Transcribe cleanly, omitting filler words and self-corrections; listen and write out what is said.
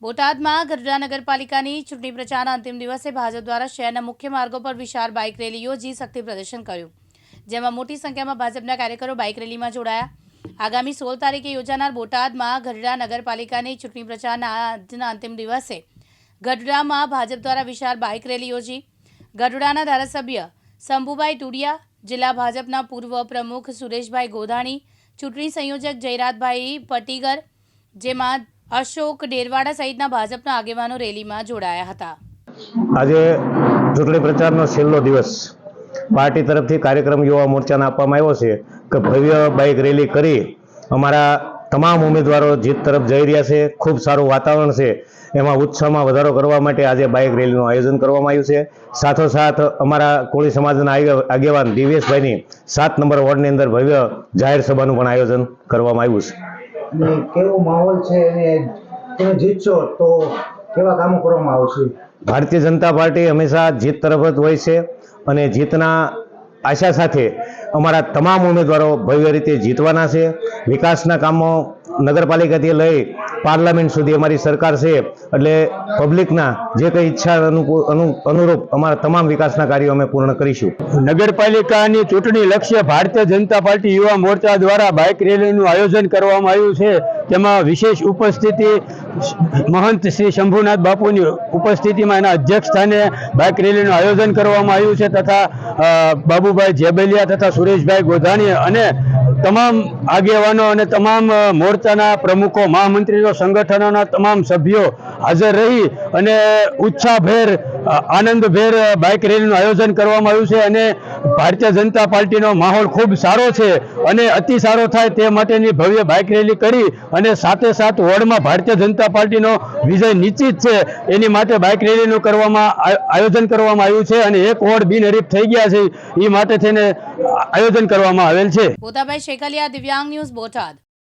બોટાદમાં ગઢડા નગરપાલિકાની ચૂંટણી પ્રચારના અંતિમ દિવસે ભાજપ દ્વારા શહેરના મુખ્ય માર્ગો પર વિશાળ બાઇક રેલી યોજી શક્તિ પ્રદર્શન કર્યું, જેમાં મોટી સંખ્યામાં ભાજપના કાર્યકરો બાઇક રેલીમાં જોડાયા. આગામી 16 તારીખે યોજાનાર બોટાદમાં ગઢડા નગરપાલિકાની ચૂંટણી પ્રચારના આજના અંતિમ દિવસે ગઢડામાં ભાજપ દ્વારા વિશાળ બાઇક રેલી યોજી. ગઢડાના ધારાસભ્ય શંભુભાઈ ટુડિયા, જિલ્લા ભાજપના પૂર્વ પ્રમુખ સુરેશભાઈ ગોધાણી, ચૂંટણી સંયોજક જયરાજભાઈ પટીગર, જેમાં અશોક ડેરવાડા સહિતના ભાજપના આગેવાનો રેલીમાં જોડાયા હતા. આજે ચૂંટણી પ્રચારનો છેલ્લો દિવસ પાર્ટી તરફથી કાર્યક્રમ યુવા મોરચાને આપવામાં આવ્યો છે કે ભવ્ય બાઇક રેલી કરી અમારા તમામ ઉમેદવારો જીત તરફ જઈ રહ્યા છે. ખૂબ સારું વાતાવરણ છે. એમાં ઉત્સાહમાં વધારો કરવા માટે આજે બાઇક રેલીનું આયોજન કરવામાં આવ્યું છે. સાથોસાથ અમારા કોળી સમાજના આગેવાન દિવ્યેશભાઈની 7 નંબર વોર્ડની અંદર ભવ્ય જાહેર સભાનું પણ આયોજન કરવામાં આવ્યું છે. કેવો માહોલ છે અને તમે જીતશો તો કેવા કામો કરવામાં આવશે? ભારતીય જનતા પાર્ટી હંમેશા જીત તરફ જ હોય છે અને જીતના આશા સાથે અમારા તમામ ઉમેદવારો ભવ્ય રીતે જીતવાના છે. વિકાસના કામો નગરપાલિકાથી લઈ પાર્લામેન્ટ સુધી અમારી સરકાર છે, એટલે પબ્લિકના જે કંઈ ઈચ્છા અનુરૂપ અમારા તમામ વિકાસના કાર્યો અમે પૂર્ણ કરીશું. નગરપાલિકાની ચૂંટણી લક્ષ્ય ભારતીય જનતા પાર્ટી યુવા મોરચા દ્વારા બાઇક રેલીનું આયોજન કરવામાં આવ્યું છે. તેમાં વિશેષ ઉપસ્થિતિ મહંત શ્રી શંભુનાથ બાપુની ઉપસ્થિતિમાં એના અધ્યક્ષ સ્થાને બાઇક રેલીનું આયોજન કરવામાં આવ્યું છે તથા બાબુભાઈ જેબલિયા તથા સુરેશભાઈ ગોધાણી અને તમામ આગેવાનો અને તમામ મોરચાના પ્રમુખો, મહામંત્રીઓ, સંગઠનોના તમામ સભ્યો હાજર રહી અને ઉત્સાહભેર, આનંદભેર બાઇક રેલીનું આયોજન કરવામાં આવ્યું છે. અને ભારતીય જનતા પાર્ટીનો માહોલ ખૂબ સારો છે અને અતિ સારો થાય તે માટેની ભવ્ય બાઇક રેલી કરી અને સાથે સાથ વોર્ડમાં ભારતીય જનતા પાર્ટીનો વિજય નિશ્ચિત છે એની માટે બાઇક રેલીનું આયોજન કરવામાં આવ્યું છે. અને એક વોર્ડ બિનહરીફ થઈ ગયા છે એ માટે થઈને આયોજન કરવામાં આવેલ છે. પોતાભાઈ શેકલિયા, દિવ્યાંગ ન્યૂઝ, બોટાદ.